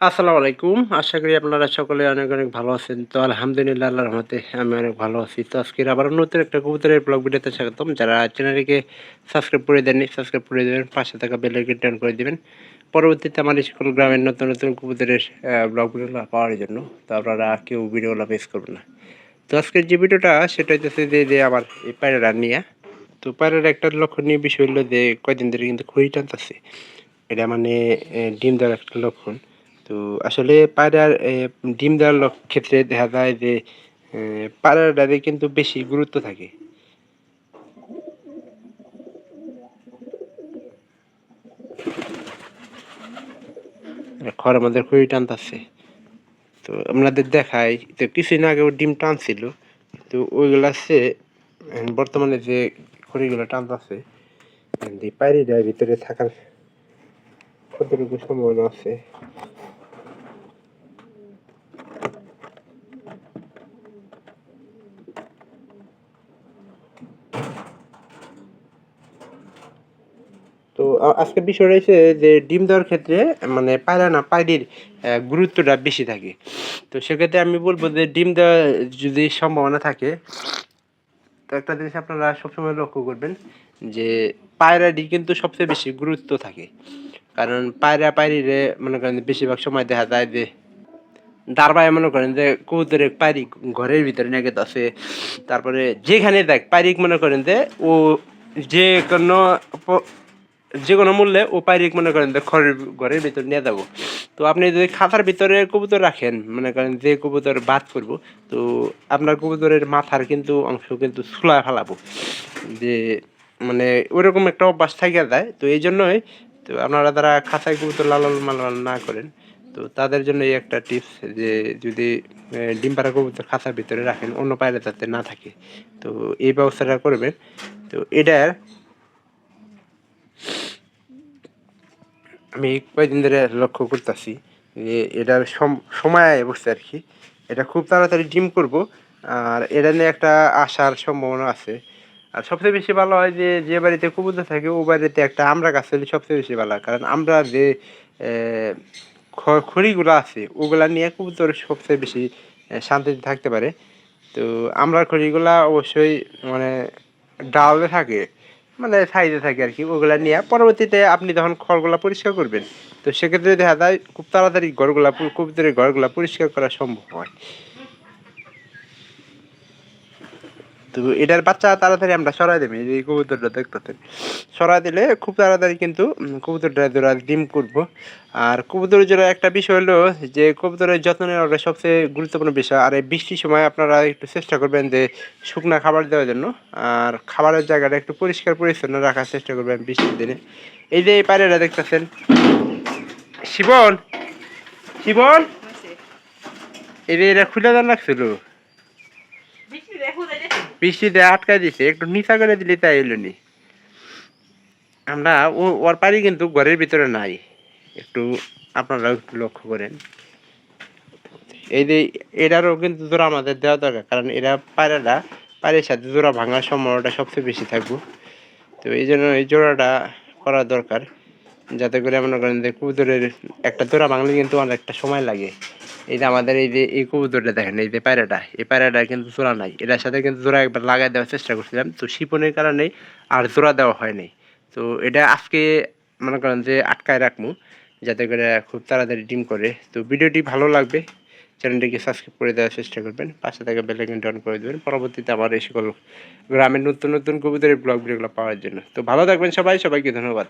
আসসালামু আলাইকুম। আশা করি আপনারা সকলে অনেক, অনেক ভালো আছেন। তো আলহামদুলিল্লাহ আল্লাহর রহমতে আমি অনেক ভালো আছি। তো আজকের আবারও নতুন একটা কবুতরের ব্লগ ভিডিওতে স্বাগতম। যারা চ্যানেলটিকে সাবস্ক্রাইব করে দেননি, সাবস্ক্রাইব করে দেবেন। পাশে থাকা বেল আইকনটি অন করে দিবেন। পরবর্তীতে আমার এই সকল গ্রামের নতুন, নতুন কবুতরের ব্লগ ভিডিওগুলো পাওয়ার জন্য। তো আপনারা কেউ ভিডিওগুলো মিস করবেন না। তো আজকের যে ভিডিওটা সেটা হইতেছে যে আমার এই পায়রাটা নিয়া। তো পায়রার একটা লক্ষণীয় বিষয় হলো যে কয়দিন ধরে কিন্তু খড়ি টানতাছে। এটা মানে ডিম দেওয়ার একটা লক্ষণ। তো আসলে পায়রার ডিম দেওয়ার ক্ষেত্রে দেখা যায় যে পায়রাটাতে কিন্তু বেশি গুরুত্ব থাকে। খড়ের মধ্যে খড়ি টানতাছে। তো আপনাদের দেখাই তো কিছুদিন আগে ও ডিম টানছিল। তো ওইগুলা সে বর্তমানে যে খড়িগুলো টানতাছে পায়রিটার ভিতরে থাকার কতটুকু সম্ভাবনা আছে। তো আজকের বিষয় রয়েছে যে ডিম দেওয়ার ক্ষেত্রে মানে পায়রা না পায়রির গুরুত্বটা বেশি থাকে। তো সেক্ষেত্রে আমি বলবো যে ডিম দেওয়ার যদি সম্ভাবনা থাকে তো একটা জিনিস আপনারা সবসময় লক্ষ্য করবেন যে পায়রাটি কিন্তু সবচেয়ে বেশি গুরুত্ব থাকে। কারণ পায়রা পায়রিরে মনে করেন বেশিরভাগ সময় দেখা যায় যে দাঁড়ায় মনে করেন যে কবুতরের পায়রি ঘরের ভিতরে নিয়ে গেছে। তারপরে যেখানে দেখ পায়রিক মনে করেন যে ও যে কোনো যে কোনো মূল্যে ও পায়রিক মনে করেন যে ঘরের ভিতরে নিয়ে যাবো। তো আপনি যদি খাঁচার ভিতরে কবুতর রাখেন মনে করেন যে কবুতর বাদ করবো তো আপনার কবুতরের মাথার কিন্তু অংশ কিন্তু ছুলা ফেলাবো যে মানে ওইরকম একটা অভ্যাস থাকে যায়। তো এই জন্যই তো আপনারা যারা খাঁচায় কবুতর লালন পালন না করেন তো তাদের জন্য এই একটা টিপস যে যদি ডিম পাড়া কবুতর খাঁচার ভিতরে রাখেন অন্য পায়রা যাতে না থাকে। তো এই ব্যবস্থাটা করবেন। তো এটার আমি কয়েকদিন ধরে লক্ষ্য করতেছি যে এটার সময় বসছে আর কি। এটা খুব তাড়াতাড়ি ডিম করব। আর এটা নিয়ে একটা আসার সম্ভাবনা আছে। আর সবচেয়ে বেশি ভালো হয় যে যে বাড়িতে কবুতর থাকে ও বাড়িতে একটা আমড়া গাছ হলে সবচেয়ে বেশি ভালো হয়। কারণ আমরা যে খড়িগুলো আছে ওগুলা নিয়ে কবুতর সবচেয়ে বেশি শান্তিতে থাকতে পারে। তো আমড়ার খড়িগুলা অবশ্যই মানে ডালে থাকে মানে সাইডে থাকে আর কি। ওগুলা নিয়ে পরবর্তীতে আপনি যখন খড়গুলা পরিষ্কার করবেন তো সেক্ষেত্রে দেখা যায় খুব তাড়াতাড়ি ঘরগুলা কবুতরের ঘরগুলা পরিষ্কার করা সম্ভব হয়। তো এটার বাচ্চা তাড়াতাড়ি আমরা সরাই দেবো এই কবুতরটা দেখতেছেন। সরাই দিলে খুব তাড়াতাড়ি কিন্তু কবুতরটা জোড়া ডিম করবো। আর কবুতরের জোড়া একটা বিষয় হলো যে কবুতরের যত্ন নেওয়াটা সবচেয়ে গুরুত্বপূর্ণ বিষয়। আর এই বৃষ্টির সময় আপনারা একটু চেষ্টা করবেন যে শুকনা খাবার দেওয়ার জন্য। আর খাবারের জায়গাটা একটু পরিষ্কার পরিচ্ছন্ন রাখার চেষ্টা করবেন বৃষ্টির দিনে। এই যে এই পায়রাটা দেখতেছেন শিবন শিবন এই যে এটা খুলে দেন রাখছিল বৃষ্টিতে আটকাই দিছে একটু নিচা করে দিলে তাই এলো নি। আমরা ওর পারি কিন্তু ঘরের ভিতরে নাই। একটু আপনারা একটু লক্ষ্য করেন। এই যে এটারও কিন্তু জোড়া আমাদের দেওয়া দরকার কারণ এরা পায়রাটা পায়ের সাথে জোড়া ভাঙার সম্ভাবনাটা সবচেয়ে বেশি থাকবো। তো এই জন্য এই জোড়াটা করা দরকার যাতে করে মনে করেন যে কবুতরের একটা জোড়া ভাঙলে কিন্তু অনেকটা সময় লাগে। এই যে আমাদের এই যে এই কবুতরটা দেখেন এই যে পায়রাটা এই পায়রাটা কিন্তু জোড়া নাই। এটার সাথে কিন্তু জোড়া একবার লাগাই দেওয়ার চেষ্টা করছিলাম তো শিপনের কারণে আর জোড়া দেওয়া হয় নাই। তো এটা আজকে মনে করেন যে আটকায় রাখবো যাতে করে খুব তাড়াতাড়ি ডিম করে। তো ভিডিওটি ভালো লাগবে চ্যানেলটিকে সাবস্ক্রাইব করে দেওয়ার চেষ্টা করবেন। পাশে থাকা বেল আইকনটি অন করে দেবেন পরবর্তীতে আমার এই সকল গ্রামের নতুন নতুন কবুতরের ব্লগ ভিডিওগুলো পাওয়ার জন্য। তো ভালো থাকবেন সবাই, সবাইকে ধন্যবাদ।